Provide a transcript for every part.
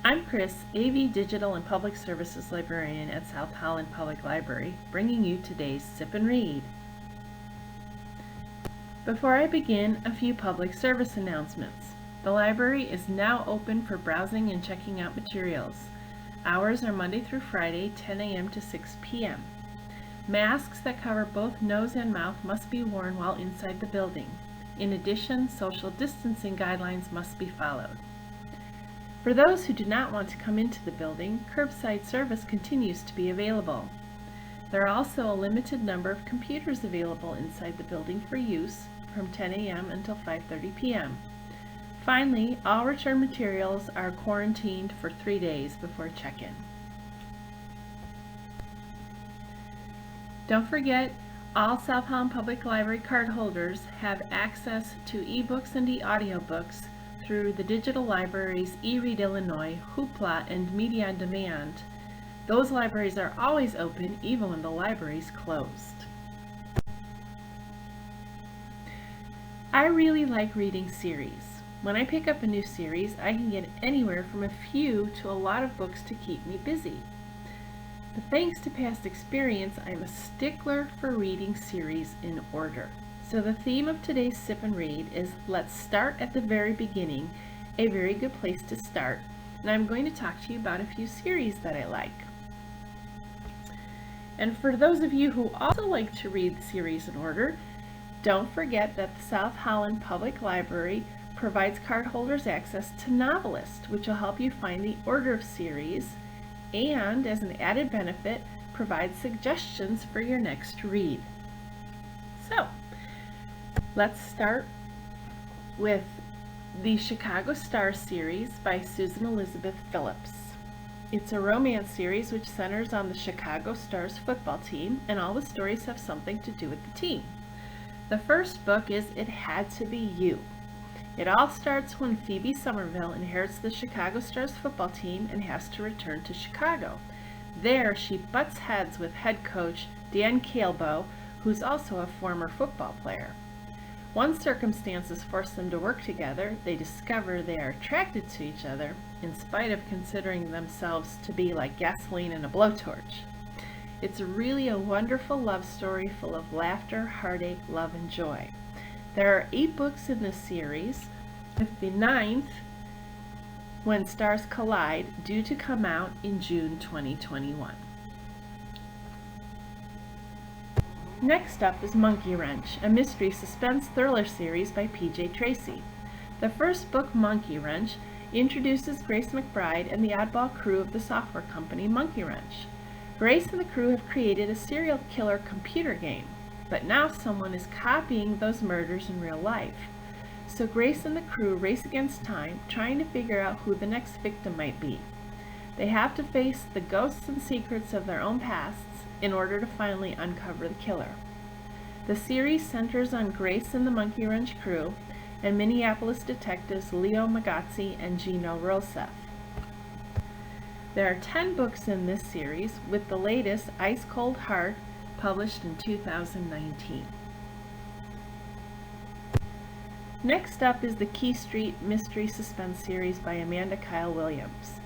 I'm Chris, AV Digital and Public Services Librarian at South Holland Public Library, bringing you today's Sip and Read. Before I begin, a few public service announcements. The library is now open for browsing and checking out materials. Hours are Monday through Friday, 10 a.m. to 6 p.m. Masks that cover both nose and mouth must be worn while inside the building. In addition, social distancing guidelines must be followed. For those who do not want to come into the building, curbside service continues to be available. There are also a limited number of computers available inside the building for use from 10 a.m. until 5:30 p.m. Finally, all return materials are quarantined for 3 days before check-in. Don't forget, all South Holland Public Library card holders have access to ebooks and e-audiobooks through the digital libraries eRead Illinois, Hoopla, and Media on Demand. Those libraries are always open even when the library's closed. I really like reading series. When I pick up a new series, I can get anywhere from a few to a lot of books to keep me busy. But thanks to past experience, I'm a stickler for reading series in order. So the theme of today's Sip and Read is Let's Start at the Very Beginning, a very good place to start. And I'm going to talk to you about a few series that I like. And for those of you who also like to read series in order, don't forget that the South Holland Public Library provides cardholders access to Novelist, which will help you find the order of series, and as an added benefit, provides suggestions for your next read. So, let's start with the Chicago Stars series by Susan Elizabeth Phillips. It's a romance series which centers on the Chicago Stars football team, and all the stories have something to do with the team. The first book is It Had to Be You. It all starts when Phoebe Somerville inherits the Chicago Stars football team and has to return to Chicago. There, she butts heads with head coach Dan Calebo, who's also a former football player. Once circumstances force them to work together, they discover they are attracted to each other, in spite of considering themselves to be like gasoline in a blowtorch. It's really a wonderful love story full of laughter, heartache, love, and joy. There are 8 books in this series, with the 9th, When Stars Collide, due to come out in June 2021. Next up is Monkey Wrench, a mystery suspense thriller series by P.J. Tracy. The first book, Monkey Wrench, introduces Grace McBride and the oddball crew of the software company Monkey Wrench. Grace and the crew have created a serial killer computer game, but now someone is copying those murders in real life. So Grace and the crew race against time, trying to figure out who the next victim might be. They have to face the ghosts and secrets of their own pasts in order to finally uncover the killer. The series centers on Grace and the Monkey Wrench crew and Minneapolis detectives Leo Magazzi and Gino Rosef. There are 10 books in this series, with the latest, Ice Cold Heart, published in 2019. Next up is the Key Street Mystery Suspense series by Amanda Kyle Williams.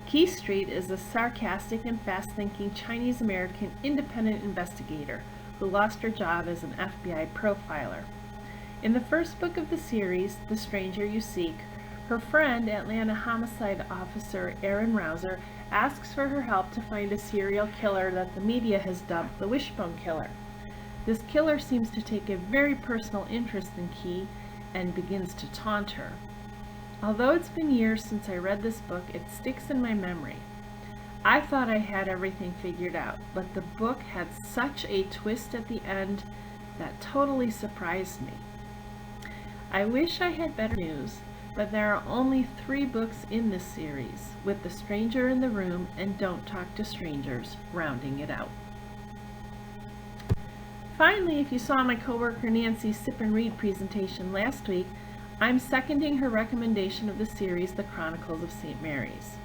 Key Street is a sarcastic and fast-thinking Chinese-American independent investigator who lost her job as an FBI profiler. In the first book of the series, The Stranger You Seek, her friend, Atlanta homicide officer Erin Rouser, asks for her help to find a serial killer that the media has dubbed the Wishbone Killer. This killer seems to take a very personal interest in Key and begins to taunt her. Although it's been years since I read this book, it sticks in my memory. I thought I had everything figured out, but the book had such a twist at the end that totally surprised me. I wish I had better news, but there are only 3 books in this series, with The Stranger in the Room and Don't Talk to Strangers rounding it out. Finally, if you saw my coworker Nancy's Sip and Read presentation last week, I'm seconding her recommendation of the series The Chronicles of St. Mary's.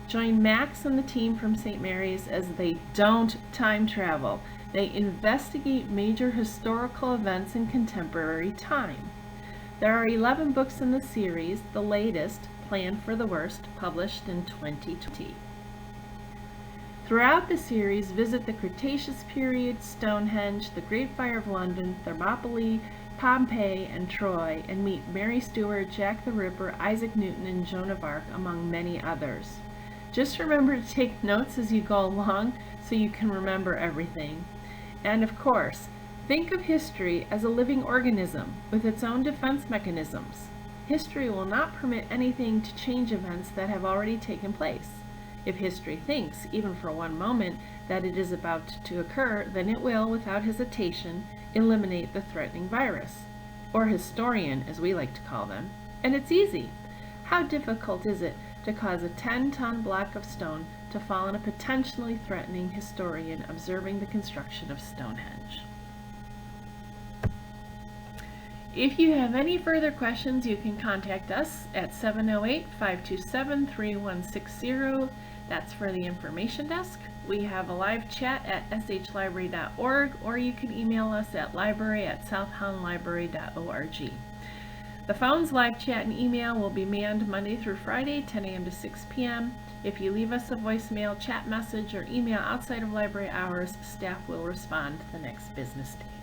Join Max and the team from St. Mary's as they don't time travel. They investigate major historical events in contemporary time. There are 11 books in the series, the latest, Plan for the Worst, published in 2020. Throughout the series, visit the Cretaceous period, Stonehenge, the Great Fire of London, Thermopylae, Pompeii, and Troy, and meet Mary Stuart, Jack the Ripper, Isaac Newton, and Joan of Arc, among many others. Just remember to take notes as you go along so you can remember everything. And of course, think of history as a living organism with its own defense mechanisms. History will not permit anything to change events that have already taken place. If history thinks, even for one moment, that it is about to occur, then it will, without hesitation, eliminate the threatening virus, or historian, as we like to call them. And it's easy. How difficult is it to cause a 10-ton block of stone to fall on a potentially threatening historian observing the construction of Stonehenge? If you have any further questions, you can contact us at 708-527-3160. That's for the information desk. We have a live chat at shlibrary.org, or you can email us at library@southhollandlibrary.org. The phones, live chat, and email will be manned Monday through Friday, 10 a.m. to 6 p.m. If you leave us a voicemail, chat message, or email outside of library hours, staff will respond the next business day.